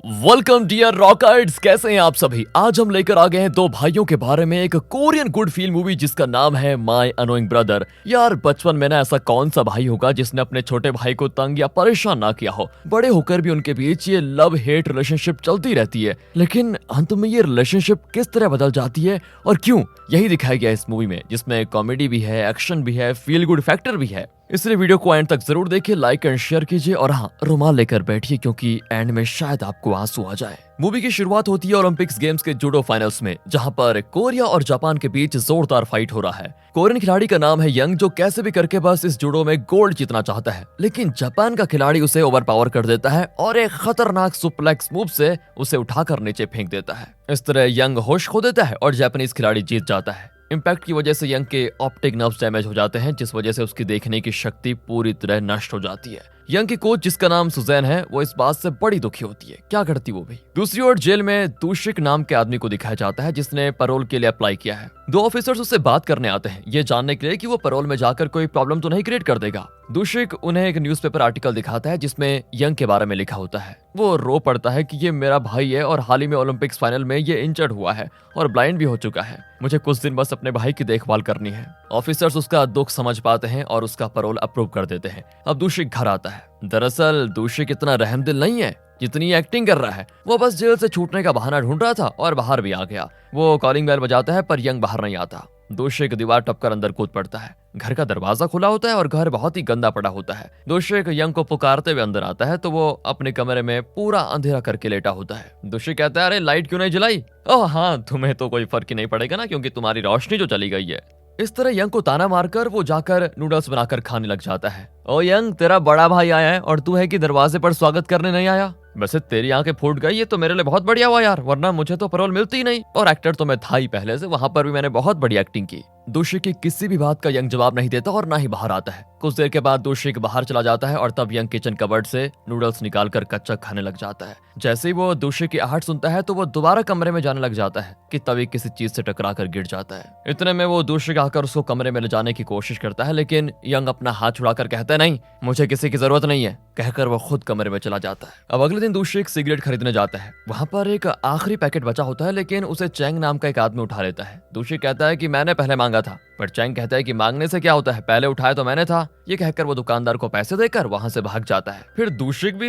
Welcome dear रॉकर्ड्स, कैसे हैं आप सभी। आज हम लेकर आ गए हैं दो भाइयों के बारे में एक कोरियन गुड फील मूवी जिसका नाम है माय अनोइंग ब्रदर। यार बचपन में ना ऐसा कौन सा भाई होगा जिसने अपने छोटे भाई को तंग या परेशान ना किया हो। बड़े होकर भी उनके बीच ये लव हेट रिलेशनशिप चलती रहती है, लेकिन अंत में ये रिलेशनशिप किस तरह बदल जाती है और क्यों, यही दिखाया गया इस मूवी में, जिसमें कॉमेडी भी है, एक्शन भी है, फील गुड फैक्टर भी है। इसलिए वीडियो को एंड तक जरूर देखिए, लाइक एंड शेयर कीजिए और हाँ, रुमाल लेकर बैठिए क्योंकि एंड में शायद आपको आंसू आ जाए। मूवी की शुरुआत होती है ओलंपिक्स गेम्स के जूडो फाइनल्स में, जहां पर कोरिया और जापान के बीच जोरदार फाइट हो रहा है। कोरियन खिलाड़ी का नाम है यंग, जो कैसे भी करके बस इस जूडो में गोल्ड जीतना चाहता है, लेकिन जापान का खिलाड़ी उसे ओवरपावर कर देता है और एक खतरनाक सुप्लेक्स मूव से उसे उठाकर नीचे फेंक देता है। इस तरह यंग होश खो देता है और जापानीज खिलाड़ी जीत जाता है। इम्पैक्ट की वजह से यंग के ऑप्टिक नर्व्स डैमेज हो जाते हैं, जिस वजह से उसकी देखने की शक्ति पूरी तरह नष्ट हो जाती है। यंग की कोच, जिसका नाम सुजैन है, वो इस बात से बड़ी दुखी होती है। क्या करती वो भी। दूसरी ओर जेल में दूशिक नाम के आदमी को दिखाया जाता है, जिसने पैरोल के लिए अप्लाई किया है। दो ऑफिसर्स उससे बात करने आते हैं, ये जानने के लिए कि वो पैरोल में जाकर कोई प्रॉब्लम तो नहीं क्रिएट कर देगा। दूशिक उन्हें एक न्यूज़पेपर आर्टिकल दिखाता है जिसमें यंग के बारे में लिखा होता है। वो रो पड़ता है कि ये मेरा भाई है और हाल ही में ओलंपिक्स फाइनल में ये इंजर्ड हुआ है और ब्लाइंड भी हो चुका है। मुझे कुछ दिन बस अपने भाई की देखभाल करनी है। ऑफिसर्स उसका दुख समझ पाते हैं और उसका पैरोल अप्रूव कर देते हैं। अब दूशिक घर आता है। दरअसल दूशिक इतना रहमदिल नहीं है जितनी एक्टिंग कर रहा है। वो बस जेल से छूटने का बहाना ढूंढ रहा था और बाहर भी आ गया। वो कॉलिंग बेल बजाता है पर यंग बाहर नहीं आता। दूशिक दीवार टपकर अंदर कूद पड़ता है। घर का दरवाजा खुला होता है और घर बहुत ही गंदा पड़ा होता है। दूशिक यंग को पुकारते हुए अंदर आता है तो वो अपने कमरे में पूरा अंधेरा करके लेटा होता है। दूशिक कहता है, अरे लाइट क्यों नहीं जलाई? ओह हाँ, तुम्हें तो कोई फर्क ही नहीं पड़ेगा ना, क्योंकि तुम्हारी रोशनी जो चली गई है। इस तरह यंग को ताना मारकर वो जाकर नूडल्स बनाकर खाने लग जाता है। ओ यंग, तेरा बड़ा भाई आया है और तू है कि दरवाजे पर स्वागत करने नहीं आया? वैसे तेरी आंखें फूट गई, ये तो मेरे लिए बहुत बढ़िया हुआ यार, वरना मुझे तो पैरोल मिलती ही नहीं। और एक्टर तो मैं था ही पहले से, वहां पर भी मैंने बहुत बड़ी एक्टिंग की। दूशिक की किसी भी बात का यंग जवाब नहीं देता और ना ही बाहर आता है। कुछ देर के बाद दूशिक बाहर चला जाता है और तब यंग किचन कबर्ड से नूडल्स निकालकर कच्चा खाने लग जाता है। जैसे ही वो दूशिक की आहट सुनता है तो वो दोबारा कमरे में जाने लग जाता है कि तभी किसी चीज से टकरा कर गिर जाता है। इतने में वो दूशिक आकर उसको कमरे में ले जाने की कोशिश करता है, लेकिन यंग अपना हाथ छुड़ाकर कहता है, नहीं, मुझे किसी की जरूरत नहीं है, कहकर वो खुद कमरे में चला जाता है। अब अगले दिन दूशिक सिगरेट खरीदने जाता है। वहां पर एक आखिरी पैकेट बचा होता है, लेकिन उसे चैंग नाम का एक आदमी उठा लेता है। दूशिक कहता है कि मैंने पहले मांगा था, पर चैंग कहता है कि मांगने से क्या होता है, पहले उठाया तो मैंने था। ये कहकर वो दुकानदार को पैसे देकर वहां से भाग जाता है। फिर दूशिक भी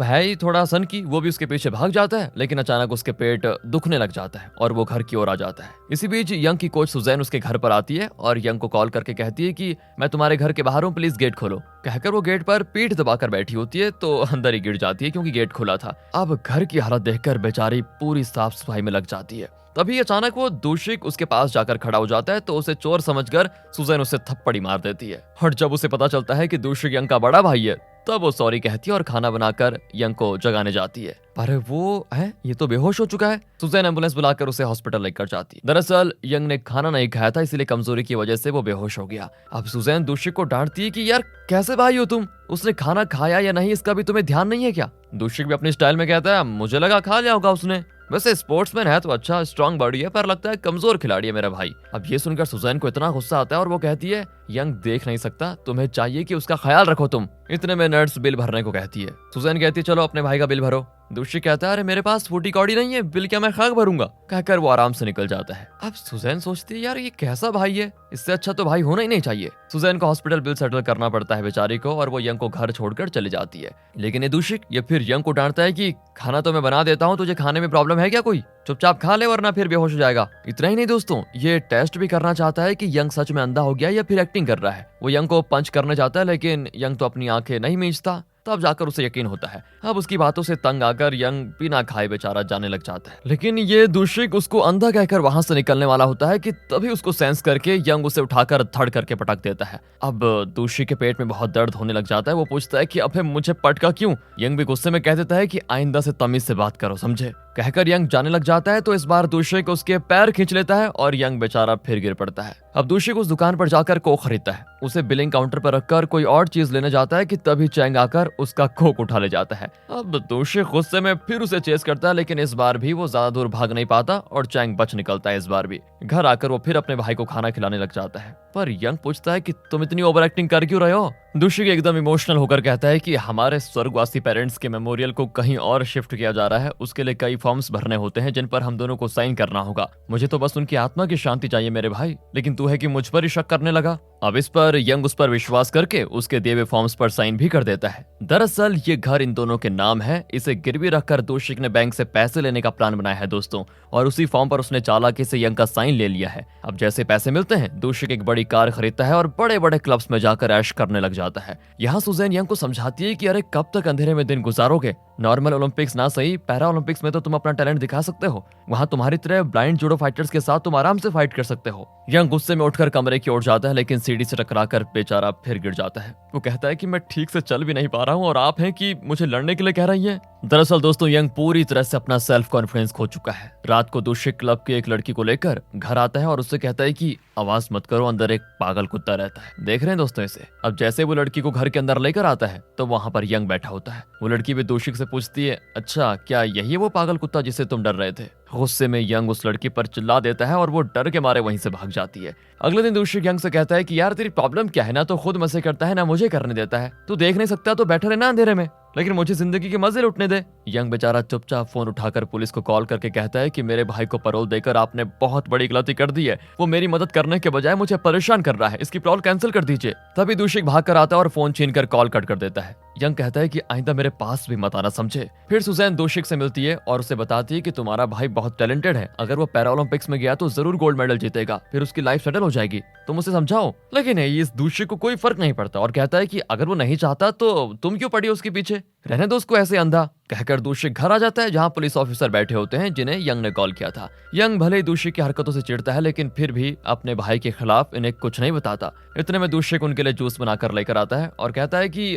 है ही थोड़ा सन की, वो भी उसके पीछे भाग जाता है, लेकिन अचानक उसके पेट दुखने लग जाता है और वो घर की ओर आ जाता है। इसी बीच यंग की कोच सुजैन उसके घर पर आती है और यंग को कॉल करके कहती है कि मैं तुम्हारे घर के बाहर हूँ, प्लीज गेट खोलो। कहकर वो गेट पर पीठ दबाकर बैठी होती है तो अंदर ही गिर जाती है क्योंकि गेट खुला था। अब घर की हालत देखकर बेचारी पूरी साफ सफाई में लग जाती है। तभी अचानक वो दूशिक उसके पास जाकर खड़ा हो जाता है तो उसे चोर समझकर सुजैन उसे थप्पड़ी मार देती है। और जब उसे पता चलता है कि दूशिक यंग का बड़ा भाई है, तब वो सॉरी कहती है और खाना बनाकर यंग को जगाने जाती है। पर वो है, ये तो बेहोश हो चुका है। सुजैन एम्बुलेंस बुलाकर उसे हॉस्पिटल लेकर जाती है। दरअसल यंग ने खाना नहीं खाया था, इसीलिए कमजोरी की वजह से वो बेहोश हो गया। अब सुजैन दूशिक को डांटती है कि यार कैसे भाई हो तुम, उसने खाना खाया या नहीं इसका भी तुम्हें ध्यान नहीं है क्या? दूशिक भी अपने स्टाइल में कहता है, मुझे लगा खा लिया होगा उसने, वैसे स्पोर्ट्समैन है तो अच्छा, स्ट्रांग बॉडी है, पर लगता है कमजोर खिलाड़ी है मेरा भाई। अब ये सुनकर सुजैन को इतना गुस्सा आता है और वो कहती है, यंग देख नहीं सकता, तुम्हें चाहिए कि उसका ख्याल रखो तुम। इतने में नर्स बिल भरने को कहती है। सुजैन कहती है, चलो अपने भाई का बिल भरो। दूशिक कहता है, अरे मेरे पास फूटी कौड़ी नहीं है, बिल क्या मैं खाक भरूंगा, कहकर वो आराम से निकल जाता है। अब सुजैन सोचती है, यार ये कैसा भाई है, इससे अच्छा तो भाई होना ही नहीं चाहिए। सुजैन को हॉस्पिटल बिल सेटल करना पड़ता है बेचारी को और वो यंग को घर छोड़कर चली जाती है। लेकिन ये दूशिक ये फिर यंग को डांटता है कि खाना तो मैं बना देता हूँ, तुझे खाने में प्रॉब्लम है क्या कोई, चुपचाप खा ले वरना फिर बेहोश हो जाएगा। इतना ही नहीं दोस्तों, ये टेस्ट भी करना चाहता है कि यंग सच में अंधा हो गया या फिर एक्टिंग कर रहा है। वो यंग को पंच करना चाहता है, लेकिन यंग तो अपनी आंखें नहीं मींचता। तब जाकर उसे यकीन होता है। अब उसकी बातों से तंग आकर यंग बिना खाए बेचारा जाने लग जाता है। लेकिन ये दूशिक उसको अंधा कहकर वहां से निकलने वाला होता है कि तभी उसको सेंस करके यंग उसे उठाकर धड़ करके पटक देता है। अब दूशिक के पेट में बहुत दर्द होने लग जाता है। वो पूछता है कि अबे मुझे पटका क्यों? यंग भी गुस्से में कह देता है कि आइंदा से तमीज से बात करो, समझे? कहकर यंग जाने लग जाता है तो इस बार दूशिक उसके पैर खींच लेता है और यंग बेचारा फिर गिर पड़ता है। अब दूशिक उस दुकान पर जाकर कोक खरीदता है। उसे बिलिंग काउंटर पर रखकर कोई और चीज लेने जाता है कि तभी चैंग आकर उसका कोक उठा ले जाता है। अब दूशिक गुस्से में फिर उसे चेस करता है, लेकिन इस बार भी वो ज्यादा दूर भाग नहीं पाता और चैंग बच निकलता है। इस बार भी घर आकर वो फिर अपने भाई को खाना खिलाने लग जाता है। पर यंग पूछता है कि तुम इतनी ओवर एक्टिंग कर क्यों रहे हो? दूषिक एकदम इमोशनल होकर कहता है कि हमारे स्वर्गवासी पेरेंट्स के मेमोरियल को कहीं और शिफ्ट किया जा रहा है, उसके लिए कई फॉर्म्स भरने होते हैं जिन पर हम दोनों को साइन करना होगा। मुझे तो बस उनकी आत्मा की शांति चाहिए मेरे भाई, लेकिन तू है कि मुझ पर ही शक करने लगा। अब इस पर यंग उस पर विश्वास करके उसके दिए हुए फॉर्म्स पर साइन भी कर देता है। दरअसल ये घर इन दोनों के नाम है। इसे गिरवी रखकर दूषिक ने बैंक से पैसे लेने का प्लान बनाया है दोस्तों, और उसी फॉर्म पर उसने चालाकी से यंग का साइन ले लिया है। अब जैसे पैसे मिलते हैं, दूषिक एक बड़ी कार खरीदता है और बड़े बड़े क्लब्स में जाकर ऐश करने लग जाता है। यहाँ सुजैन यंग को समझाती है कि अरे कब तक अंधेरे में दिन गुजारोगे, नॉर्मल ओलंपिक्स ना सही, पैरा ओलंपिक्स में तो तुम अपना टैलेंट दिखा सकते हो। वहाँ तुम्हारी तरह ब्लाइंड जूडो फाइटर्स के साथ तुम आराम से फाइट कर सकते हो। यंग गुस्से में उठकर कमरे की ओर जाता है, लेकिन सीढ़ी से टकराकर बेचारा फिर गिर जाता है। वो कहता है कि मैं ठीक से चल भी नहीं पा रहा हूँ और आप हैं कि मुझे लड़ने के लिए कह रही है। दरअसल दोस्तों यंग पूरी तरह से अपना सेल्फ कॉन्फिडेंस खो चुका है। रात को दूषिक क्लब की एक लड़की को लेकर घर आता है और उससे कहता है कि आवाज मत करो, अंदर एक पागल कुत्ता रहता है। देख रहे हैं दोस्तों इसे। अब जैसे वो लड़की को घर के अंदर लेकर आता है तो वहां पर यंग बैठा होता है। वो लड़की भी दूषिक से पूछती है, अच्छा क्या यही है वो पागल कुत्ता जिससे तुम डर रहे थे? गुस्से में यंग उस लड़की पर चिल्ला देता है और वो डर के मारे वहीं से भाग जाती है। अगले दिन दूषिक यंग से कहता है कि यार तेरी प्रॉब्लम क्या है, ना तो खुद मजे करता है ना मुझे करने देता है, तू देख नहीं सकता तो बैठा रहना अंधेरे में, लेकिन मुझे जिंदगी के मजे लुटने दे। यंग बेचारा चुपचाप फोन उठाकर पुलिस को कॉल करके कहता है कि मेरे भाई को पैरोल देकर आपने बहुत बड़ी गलती कर दी है, वो मेरी मदद करने के बजाय मुझे परेशान कर रहा है, इसकी पैरोल कैंसिल कर दीजिए। तभी दूषिक भाग कर आता है और फोन छीनकर कॉल कट कर देता है। यंग कहता है कि आइंदा मेरे पास भी मत आना, समझे। फिर सुजैन दूषिक से मिलती है और उसे बताती है कि तुम्हारा भाई बहुत टैलेंटेड है, अगर वो पैरा ओलंपिक्स में गया तो जरूर गोल्ड मेडल जीतेगा, फिर उसकी लाइफ सेटल हो जाएगी, तुम उसे समझाओ। लेकिन इस दूषिक को कोई फर्क नहीं पड़ता और कहता है कि अगर वो नहीं चाहता तो तुम क्यों पड़ी उसके पीछे, रहने दो उसको ऐसे अंधा। कहकर दूषिक घर आ जाता है जहां पुलिस ऑफिसर बैठे होते हैं जिन्हें यंग ने कॉल किया था। यंग भले ही दूषिक की हरकतों से चिढ़ता है, लेकिन फिर भी अपने भाई के खिलाफ इन्हें कुछ नहीं बताता। इतने में दूषिक उनके लिए जूस बनाकर लेकर आता है और कहता है कि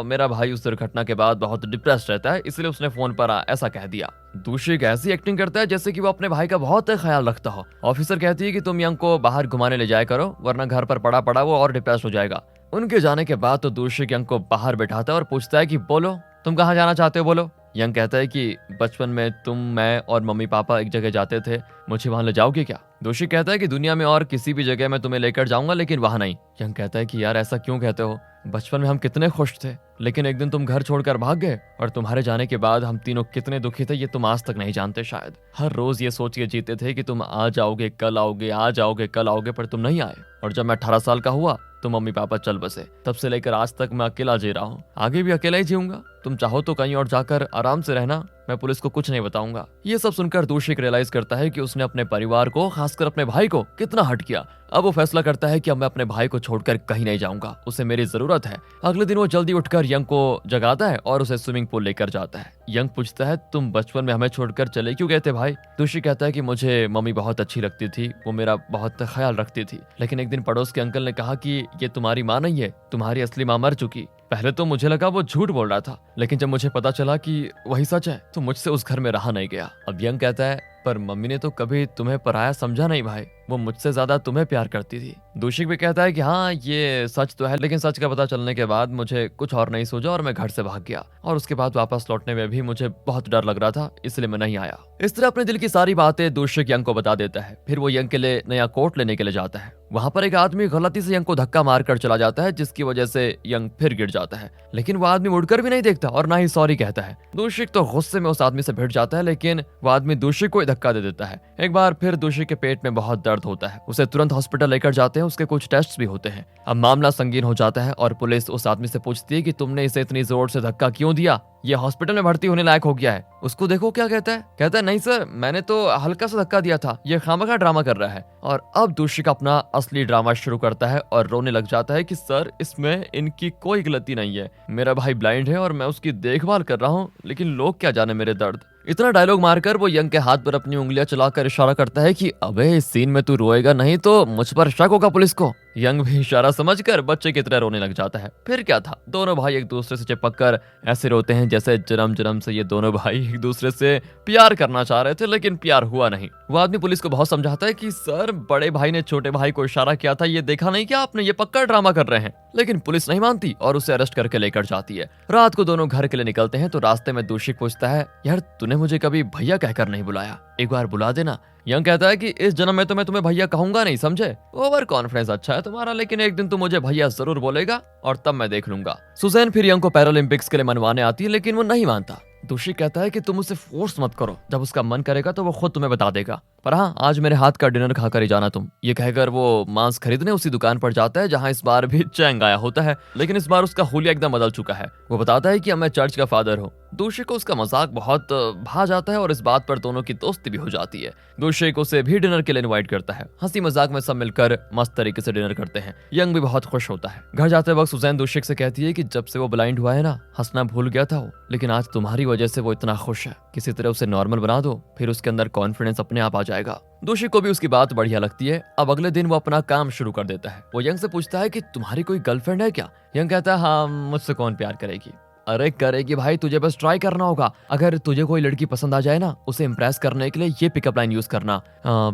मेरा भाई उस दुर्घटना के बाद बहुत डिप्रेस्ड रहता है, इसलिए उसने फोन पर ऐसा कह दिया। दूषिक ऐसी एक्टिंग करता है जैसे कि वो अपने भाई का बहुत ख्याल रखता हो। ऑफिसर कहती है कि तुम यंग को बाहर घुमाने ले जाया करो, वरना घर पर पड़ा पड़ा वो और डिप्रेस हो जाएगा। उनके जाने के बाद तो दूषिक यंग को बाहर बैठाता है और पूछता है कि बोलो तुम कहाँ जाना चाहते हो, बोलो। यंग कहता है कि बचपन में तुम, मैं और मम्मी पापा एक जगह जाते थे, मुझे वहां ले जाओगे क्या? दूषिक कहता है कि दुनिया में और किसी भी जगह मैं तुम्हें लेकर जाऊंगा, लेकिन वहां नहीं। यंग कहता है कि यार ऐसा क्यों कहते हो, बचपन में हम कितने खुश थे, लेकिन एक दिन तुम घर छोड़कर भाग गए, और तुम्हारे जाने के बाद हम तीनों कितने दुखी थे ये तुम आज तक नहीं जानते शायद। हर रोज ये सोच के जीते थे कि तुम आज आओगे कल आओगे, आज आओगे कल आओगे, पर तुम नहीं आए। और जब मैं 18 साल का हुआ तो मम्मी पापा चल बसे, तब से लेकर आज तक मैं अकेला जी रहा हूँ, आगे भी अकेला ही जीऊंगा। तुम चाहो तो कहीं और जाकर आराम से रहना, मैं पुलिस को कुछ नहीं बताऊंगा। ये सब सुनकर दूषिक रियलाइज करता है कि उसने अपने परिवार को, खासकर अपने भाई को कितना हर्ट किया। अब वो फैसला करता है कि अब मैं अपने भाई को छोड़कर कहीं नहीं जाऊंगा, उसे मेरी जरूरत है। अगले दिन वो जल्दी उठकर यंग को जगाता है और उसे स्विमिंग पूल लेकर जाता है। यंग पूछता है तुम बचपन में हमें छोड़कर चले क्यों गए थे भाई? दूषिक कहता है कि मुझे मम्मी बहुत अच्छी लगती थी, वो मेरा बहुत ख्याल रखती थी, लेकिन एक दिन पड़ोस के अंकल ने कहा कि ये तुम्हारी माँ नहीं है, तुम्हारी असली माँ मर चुकी। पहले तो मुझे लगा वो झूठ बोल रहा था, लेकिन जब मुझे पता चला कि वही सच है तो मुझसे उस घर में रहा नहीं गया। अब यंग कहता है पर मम्मी ने तो कभी तुम्हें पराया समझा नहीं भाई, वो मुझसे ज्यादा तुम्हें प्यार करती थी। दूषिक भी कहता है कि हाँ ये सच तो है, लेकिन सच का पता चलने के बाद मुझे कुछ और नहीं सूझा और मैं घर से भाग गया, और उसके बाद वापस लौटने में भी मुझे बहुत डर लग रहा था, इसलिए मैं नहीं आया। इस तरह अपने दिल की सारी बातें दूषिक यंग को बता देता है। फिर वो यंग के लिए नया कोट लेने के लिए जाता है। वहां पर एक आदमी गलती से यंग को धक्का मारकर चला जाता है, जिसकी वजह से यंग फिर गिर जाता है, लेकिन वो आदमी मुड़कर भी नहीं देखता और ना ही सॉरी कहता है। दूषिक तो गुस्से में उस आदमी से भिड़ जाता है, लेकिन वो आदमी दूषिक को ही धक्का दे देता है। एक बार फिर दूषिक के पेट में बहुत दर्द होता है, उसे तुरंत हॉस्पिटल लेकर जाते हैं, उसके कुछ टेस्ट भी होते हैं। अब मामला संगीन हो जाता है और पुलिस उस आदमी से पूछती है कि तुमने इसे इतनी जोर से धक्का क्यों दिया, ये हॉस्पिटल में भर्ती होने लायक हो गया है, उसको देखो क्या कहता है। कहता है नहीं सर, मैंने तो हल्का सा धक्का दिया था, ये खामखा ड्रामा कर रहा है। और अब दूषिक अपना असली ड्रामा शुरू करता है और रोने लग जाता है कि सर इसमें इनकी कोई गलती नहीं है, मेरा भाई ब्लाइंड है और मैं उसकी देखभाल कर रहा हूँ, लेकिन लोग क्या जाने मेरे दर्द। इतना डायलॉग मारकर वो यंग के हाथ पर अपनी उंगलियां चलाकर इशारा करता है कि अबे इस सीन में तू रोएगा नहीं तो मुझ पर शक होगा पुलिस को। यंग भी इशारा समझकर बच्चे की तरह रोने लग जाता है। फिर क्या था, दोनों भाई एक दूसरे से चिपककर ऐसे रोते हैं जैसे जन्म जन्म से ये दोनों भाई एक दूसरे से प्यार करना चाह रहे थे, लेकिन प्यार हुआ नहीं। वो आदमी पुलिस को बहुत समझाता है कि सर बड़े भाई ने छोटे भाई को इशारा किया था, ये देखा नहीं क्या आपने, ये पक्का ड्रामा कर रहे हैं। लेकिन पुलिस नहीं मानती और उसे अरेस्ट करके लेकर जाती है। रात को दोनों घर के लिए निकलते हैं तो रास्ते में दूषिक पूछता है यार तूने मुझे कभी भैया कहकर नहीं बुलाया, एक बार बुला देना। यंग कहता है कि इस जन्म में तो मैं तुम्हें भैया कहूंगा नहीं, समझे? ओवर कॉन्फिडेंस अच्छा है तुम्हारा, लेकिन एक दिन तुम मुझे भैया जरूर बोलेगा और तब मैं देख लूंगा। सुजैन फिर यंग को पैरालंपिक्स के लिए मनवाने आती है, लेकिन वो नहीं मानता। दोषी कहता है कि तुम उसे फोर्स मत करो, जब उसका मन करेगा तो वो खुद तुम्हें बता देगा, पर हाँ आज मेरे हाथ का डिनर खाकर ही जाना तुम। ये कहकर वो मांस खरीदने उसी दुकान पर जाता है जहाँ इस बार भी चैंग आया होता है, लेकिन इस बार उसका हुलिया एकदम बदल चुका है। वो बताता है कि अब मैं चर्च का फादर हूँ। दोषी को उसका मजाक बहुत भा जाता है और इस बात पर दोनों की दोस्ती भी हो जाती है। दोषी को उसे भी डिनर के लिए इनवाइट करता है। हंसी मजाक में सब मिलकर मस्त तरीके से डिनर करते हैं। यंग भी बहुत खुश होता है। घर जाते वक्त सुजैन दोषी से कहती है कि जब से वो ब्लाइंड हुआ है ना, हंसना भूल गया था वो, लेकिन आज तुम्हारी वजह से वो इतना खुश है। किसी तरह उसे नॉर्मल बना दो, फिर उसके अंदर कॉन्फिडेंस अपने आप आ जाएगा। दोषी को भी उसकी बात बढ़िया लगती है। अब अगले दिन वो अपना काम शुरू कर देता है। वो यंग से पूछता है कि तुम्हारी कोई गर्लफ्रेंड है क्या? यंग कहता है हाँ, मुझसे कौन प्यार करेगी? अरे करेगी भाई, तुझे बस ट्राई करना होगा। अगर तुझे कोई लड़की पसंद आ जाए ना, उसे इम्प्रेस करने के लिए ये पिकअप लाइन यूज करना।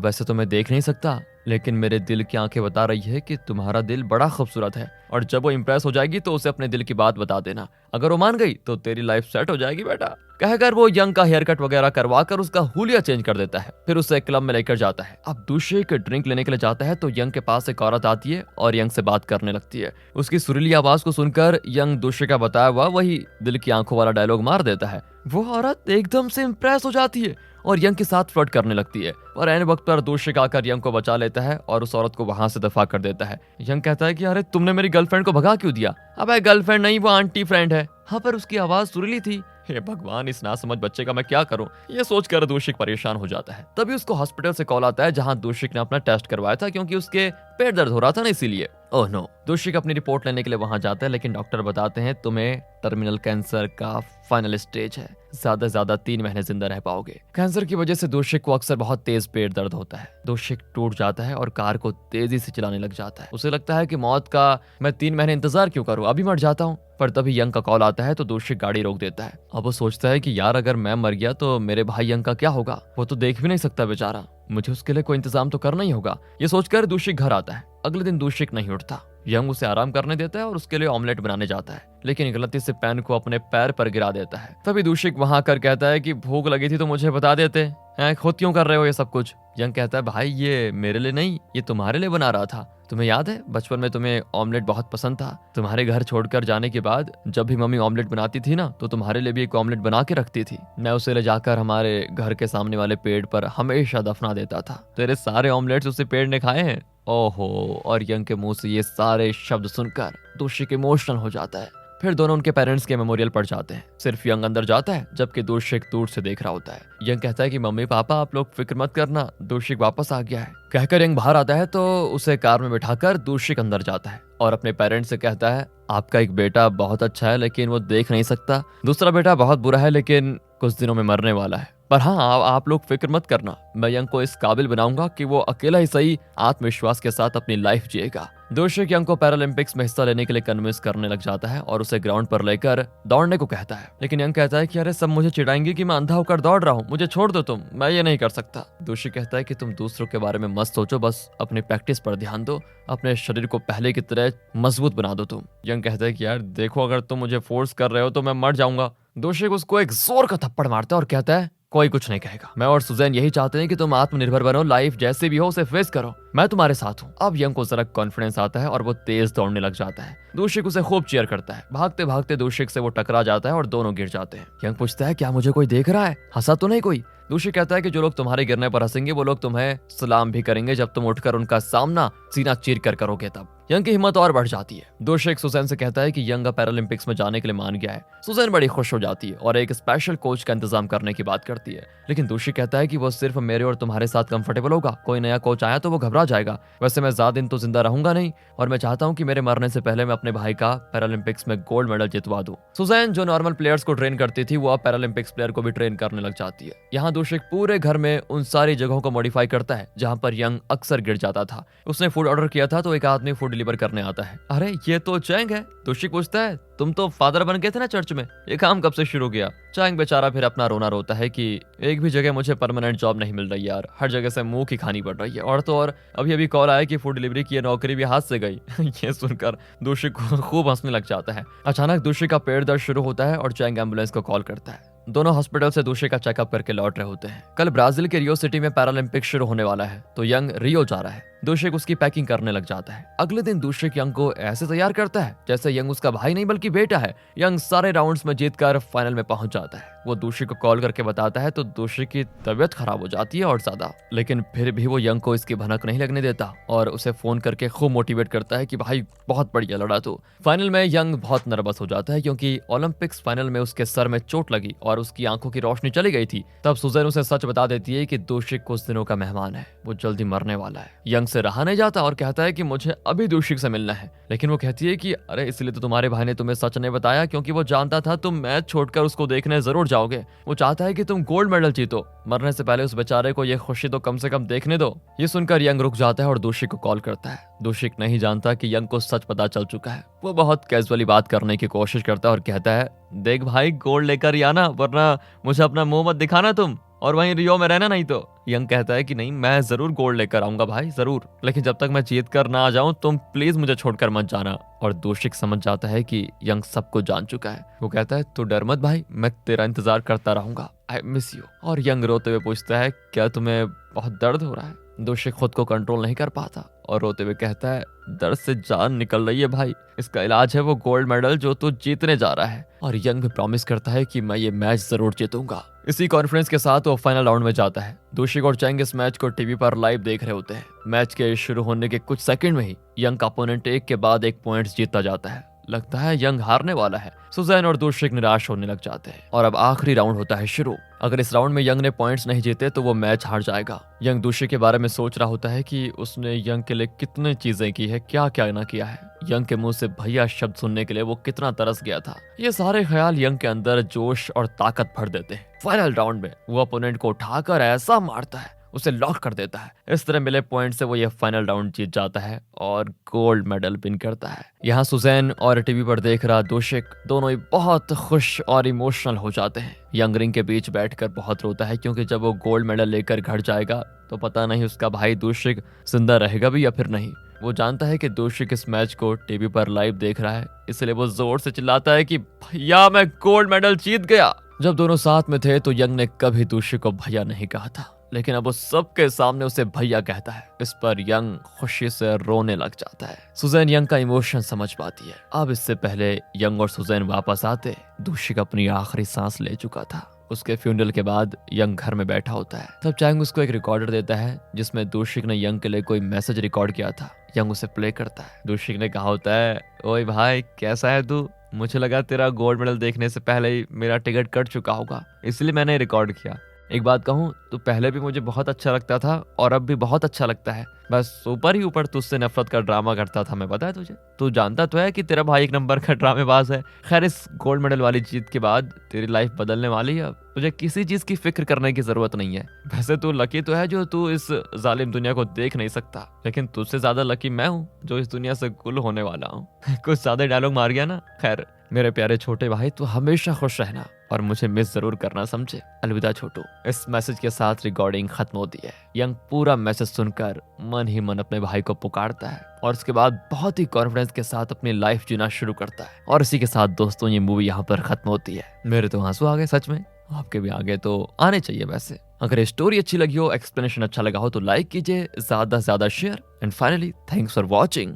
वैसे तो मैं देख नहीं सकता, लेकिन मेरे दिल की आंखें बता रही है कि तुम्हारा दिल बड़ा खूबसूरत है, और जब वो इम्प्रेस हो जाएगी तो उसे अपने दिल की बात बता देना। अगर वो मान गई तो तेरी लाइफ सेट हो जाएगी बेटा। कहकर वो यंग का हेयर कट वगैरह करवा कर उसका हुलिया चेंज कर देता है। फिर उसे क्लब में लेकर जाता है। अब दूसरे एक ड्रिंक लेने के लिए जाता है तो यंग के पास एक औरत आती है और यंग से बात करने लगती है। उसकी सुरीली आवाज को सुनकर यंग दूसरे का बताया हुआ वही दिल की आंखों वाला डायलॉग मार देता है। वो औरत एकदम से इम्प्रेस हो जाती है और यंग के साथ फ्लर्ट करने लगती है, और ऐन वक्त पर दूसरे आकर यंग को बचा लेता है और उस औरत को वहां से दफा कर देता है। यंग कहता है कि अरे तुमने मेरी गर्लफ्रेंड को भगा क्यों दिया? अबे गर्लफ्रेंड नहीं, वो आंटी फ्रेंड है। हाँ, पर उसकी आवाज सुरीली थी। हे भगवान, इस नासमझ बच्चे का मैं क्या करूं? ये सोचकर दोषिक परेशान हो जाता है। तभी उसको हॉस्पिटल से कॉल आता है जहां दोषिक ने अपना टेस्ट करवाया था, क्योंकि उसके पेट दर्द हो रहा था ना, इसीलिए। Oh no. दोषिक अपनी रिपोर्ट लेने के लिए वहां जाता है, लेकिन डॉक्टर बताते हैं तुम्हें टर्मिनल कैंसर का फाइनल स्टेज है, ज्यादा से ज्यादा 3 महीने जिंदा रह पाओगे। कैंसर की वजह से दोषिक को अक्सर बहुत तेज पेट दर्द होता है। दोषिक टूट जाता है और कार को तेजी से चलाने लग जाता है। उसे लगता है कि मौत का मैं 3 महीने इंतजार क्यों करूं, अभी मर जाता हूं। पर तभी यंग का कॉल आता है तो दोषिक गाड़ी रोक देता है। अब वो सोचता है कि यार अगर मैं मर गया तो मेरे भाई यंग का क्या होगा? वो तो देख भी नहीं सकता बेचारा, मुझे उसके लिए कोई इंतजाम तो करना ही होगा। ये सोचकर दोषिक घर आता है। अगले दिन दोषिक नहीं उठता। यंग उसे आराम करने देता है और उसके लिए ऑमलेट बनाने जाता है, लेकिन गलती से पैन को अपने पैर पर गिरा देता है। तभी दोषिक वहां आकर कहता है कि भूख लगी थी तो मुझे बता देते, खुद क्यों कर रहे हो ये सब कुछ? यंग कहता है भाई ये मेरे लिए नहीं, ये तुम्हारे लिए बना रहा था। तुम्हें याद है बचपन में तुम्हें ऑमलेट बहुत पसंद था। तुम्हारे घर छोड़कर जाने के बाद जब भी मम्मी ऑमलेट बनाती थी ना, तो तुम्हारे लिए भी एक ऑमलेट बना के रखती थी। मैं उसे ले जाकर हमारे घर के सामने वाले पेड़ पर हमेशा दफना देता था। तेरे सारे ऑमलेट्स उसे पेड़ ने खाए हैं। ओहो। और यंग के मुंह से ये सारे शब्द सुनकर दोषिक इमोशनल हो जाता है। फिर दोनों उनके पेरेंट्स के मेमोरियल पर जाते हैं। सिर्फ यंग अंदर जाता है, जबकि दोषिक दूर से देख रहा होता है। यंग कहता है कि मम्मी पापा आप लोग फिक्र मत करना, दोषिक वापस आ गया है। कहकर यंग बाहर आता है तो उसे कार में बिठाकर दोषिक अंदर जाता है और अपने पेरेंट्स से कहता है आपका एक बेटा बहुत अच्छा है लेकिन वो देख नहीं सकता, दूसरा बेटा बहुत बुरा है लेकिन कुछ दिनों में मरने वाला है। पर हाँ, आप लोग फिक्र मत करना, मैं यंग को इस काबिल बनाऊंगा कि वो अकेला ही सही आत्मविश्वास के साथ अपनी लाइफ जिएगा। दोषिक यंग को पैरालंपिक्स में हिस्सा लेने के लिए कन्विंस करने लग जाता है और उसे ग्राउंड पर लेकर दौड़ने को कहता है, लेकिन यंग कहता है कि अरे सब मुझे चिढ़ाएंगे कि मैं अंधा होकर दौड़ रहा हूँ, मुझे छोड़ दो तुम, मैं ये नहीं कर सकता। दोषिक कहता है कि तुम दूसरों के बारे में मत सोचो, बस अपनी प्रैक्टिस पर ध्यान दो, अपने शरीर को पहले की तरह मजबूत बना दो तुम। यंग कहता है कि यार देखो अगर तुम मुझे फोर्स कर रहे हो तो मैं मर जाऊंगा। दोषिक उसको एक जोर का थप्पड़ मारता है और कहता है कोई कुछ नहीं कहेगा, मैं और सुजैन यही चाहते हैं कि तुम आत्मनिर्भर बनो, लाइफ जैसे भी हो उसे फेस करो, मैं तुम्हारे साथ हूँ। अब यंग को जरा कॉन्फिडेंस आता है और वो तेज दौड़ने लग जाता है। दोषिक उसे खूब चीयर करता है। भागते भागते दोषिक से वो टकरा जाता है और दोनों गिर जाते हैं। यंग पूछता है क्या मुझे कोई देख रहा है, हंसा तो नहीं कोई? दोषिक कहता है कि जो लोग तुम्हारे गिरने पर हंसेंगे वो लोग तुम्हें सलाम भी करेंगे जब तुम उठकर उनका सामना सीना चीर कर करोगे तब। यंग की हिम्मत और बढ़ जाती है। दोषिक सुजैन से कहता है कि यंग पैरालंपिक्स में जाने के लिए मान गया है। सुजैन बड़ी खुश हो जाती है और एक स्पेशल कोच का इंतजाम करने की बात करती है, लेकिन दोषिक कहता है कि वो सिर्फ मेरे और तुम्हारे साथ कंफर्टेबल होगा, कोई नया कोच आया तो वो घबरा जाएगा। वैसे मैं ज्यादा दिन तो जिंदा रहूंगा नहीं और मैं चाहता हूँ कि मेरे मरने से पहले मैं अपने भाई का पैरालंपिक्स में गोल्ड मेडल जितवा दूं। सुजैन जो नॉर्मल प्लेयर्स को ट्रेन करती थी वो अब पैरालंपिक्स प्लेयर को भी ट्रेन करने लग जाती है। यहाँ दोषिक पूरे घर में उन सारी जगहों को मॉडिफाई करता है जहाँ पर यंग अक्सर गिर जाता था। उसने फूड ऑर्डर किया था तो एक आदमी फूड डिलीवर करने आता है। अरे ये तो चैंग है। दोषिक पूछता है तुम तो फादर बन गए थे ना चर्च में, ये काम कब से शुरू किया? चैंग बेचारा फिर अपना रोना रोता है कि एक भी जगह मुझे परमानेंट जॉब नहीं मिल रही यार, हर जगह से मुंह की खानी पड़ रही है, और तो और अभी अभी कॉल आया कि फूड डिलीवरी की नौकरी भी हाथ से गई। ये सुनकर दोषिक खूब हंसने लग जाता है। अचानक दोषिक का पेट दर्द शुरू होता है और चैंग एम्बुलेंस को कॉल करता है। दोनों हॉस्पिटल से दूसरे का चेकअप करके लौट रहे होते हैं। कल ब्राजील के रियो सिटी में पैरालंपिक शुरू होने वाला है, तो यंग रियो जा रहा है। दूसरे उसकी पैकिंग करने लग जाता है। अगले दिन दूसरे यंग को ऐसे तैयार करता है जैसे यंग उसका भाई नहीं बल्कि बेटा है। यंग सारे राउंड्स में जीतकर फाइनल में पहुंच जाता है। वो दूसरे को कॉल करके बताता है तो दूसरे की तबीयत खराब हो जाती है और ज्यादा, लेकिन फिर भी वो यंग को इसकी भनक नहीं लगने देता और उसे फोन करके खूब मोटिवेट करता है कि भाई बहुत बढ़िया लड़ा तू। फाइनल में यंग बहुत नर्वस हो जाता है क्योंकि ओलंपिक्स फाइनल में उसके सर में चोट लगी और उसकी आंखों की रोशनी चली गई थी। तब सुजैन उसे सच बता देती है कि दूषिक कुछ दिनों का मेहमान है, वो जल्दी मरने वाला है। यंग से रहा नहीं जाता और कहता है कि मुझे अभी दूषिक से मिलना है, लेकिन वो कहती है कि अरे इसलिए तो तुम्हारे भाई ने तुम्हें सच नहीं बताया क्योंकि वो जानता था तुम मैच छोड़कर उसको देखने जरूर जाओगे। वो चाहता है कि तुम गोल्ड मेडल जीतो, मरने से पहले उस बेचारे को ये खुशी तो कम से कम देखने दो। ये सुनकर यंग रुक जाता है और दूषिक को कॉल करता है। दूषिक नहीं जानता कि यंग को सच पता चल चुका है। वो बहुत कैजुअली बात करने की कोशिश करता है और कहता है देख भाई गोल्ड लेकर ही आना, वरना मुझे अपना मुंह मत दिखाना तुम, और वहीं रियो में रहना नहीं तो। यंग कहता है कि नहीं मैं जरूर गोल्ड लेकर आऊंगा भाई जरूर, लेकिन जब तक मैं जीत कर ना आ जाऊं तुम प्लीज मुझे छोड़कर मत जाना। और दूषिक समझ जाता है कि यंग सब कुछ जान चुका है। वो कहता है तू डर मत भाई, मैं तेरा इंतजार करता रहूंगा, आई मिस यू। और यंग रोते हुए पूछता है क्या तुम्हें बहुत दर्द हो रहा है? दूषिक खुद को कंट्रोल नहीं कर पाता और रोते हुए कहता है दर्द से जान निकल रही है भाई, इसका इलाज है वो गोल्ड मेडल जो तू जीतने जा रहा है। और यंग भी प्रॉमिस करता है कि मैं ये मैच जरूर जीतूंगा। इसी कॉन्फिडेंस के साथ वो फाइनल राउंड में जाता है। दूषिक और चैंग इस मैच को टीवी पर लाइव देख रहे होते हैं। मैच के शुरू होने के कुछ सेकंड में ही यंग का अपोनेंट एक के बाद एक पॉइंट्स जीतता जाता है। लगता है यंग हारने वाला है। सुजैन और दूषिक निराश होने लग जाते हैं और अब आखिरी राउंड होता है शुरू। अगर इस राउंड में यंग ने पॉइंट्स नहीं जीते तो वो मैच हार जाएगा। यंग दूषिक के बारे में सोच रहा होता है कि उसने यंग के लिए कितनी चीजें की है, क्या क्या ना किया है। यंग के मुंह से भैया शब्द सुनने के लिए वो कितना तरस गया था। ये सारे ख्याल यंग के अंदर जोश और ताकत भर देते हैं। फाइनल राउंड में वो अपोनेंट को उठाकर ऐसा मारता है, उसे लॉक कर देता है। इस तरह मिले पॉइंट से वो ये फाइनल राउंड जीत जाता है और गोल्ड मेडल विन करता है। यहाँ सुजैन और टीवी पर देख रहा दूषिक दोनों ही बहुत खुश और इमोशनल हो जाते हैं। यंग रिंग के बीच बैठकर बहुत रोता है क्योंकि जब वो गोल्ड मेडल लेकर घर जाएगा तो पता नहीं उसका भाई दूषिक जिंदा रहेगा भी या फिर नहीं। वो जानता है कि दूषिक इस मैच को टीवी पर लाइव देख रहा है, इसलिए वो जोर से चिल्लाता है कि भैया मैं गोल्ड मेडल जीत गया। जब दोनों साथ में थे तो यंग ने कभी दूषिक को भैया नहीं कहा था, लेकिन अब वो सबके सामने उसे भैया कहता है। इस पर यंग खुशी से रोने लग जाता है। सुजैन यंग का इमोशन समझ पाती है। अब इससे पहले यंग और सुजैन वापस आते दूषिक अपनी आखिरी सांस ले चुका था। उसके फ्यूनरल के बाद यंग घर में बैठा होता है। तब चैंग उसको एक रिकॉर्डर देता है जिसमें दूषिक ने यंग के लिए कोई मैसेज रिकॉर्ड किया था। यंग उसे प्ले करता है। दूषिक ने कहा होता है ओए भाई कैसा है तू, मुझे लगा तेरा गोल्ड मेडल देखने से पहले ही मेरा टिकट कट चुका होगा, इसलिए मैंने रिकॉर्ड किया। एक बात कहूँ, तू पहले भी मुझे बहुत अच्छा लगता था और अब भी बहुत अच्छा लगता है, बस ऊपर ही ऊपर तुझसे नफरत का ड्रामा करता था मैं, पता है तुझे? तू जानता तो है कि तेरा भाई एक नंबर का ड्रामेबाज है। खैर इस गोल्ड मेडल वाली जीत के बाद तेरी लाइफ बदलने वाली है। अब तुझे किसी चीज की फिक्र करने की जरूरत नहीं है। वैसे तू लकी तो है जो तू इस जालिम दुनिया को देख नहीं सकता, लेकिन तुझसे ज्यादा लकी मैं हूँ जो इस दुनिया से गुल होने वाला हूँ। कुछ ज्यादा डायलॉग मार गया ना। खैर मेरे प्यारे छोटे भाई, तू हमेशा खुश रहना और मुझे मिस जरूर करना, समझे? अलविदा छोटू। इस मैसेज के साथ रिकॉर्डिंग खत्म होती है। यंग पूरा मैसेज सुनकर मन ही मन अपने भाई को पुकारता है और उसके बाद बहुत ही कॉन्फिडेंस के साथ अपनी लाइफ जीना शुरू करता है। और इसी के साथ दोस्तों ये मूवी यहाँ पर खत्म होती है। मेरे तो आंसू आ गए सच में, आपके भी आगे तो आने चाहिए। वैसे अगर स्टोरी अच्छी लगी हो, एक्सप्लेनेशन अच्छा लगा हो तो लाइक कीजिए, ज्यादा से ज्यादा share, and finally thanks for watching.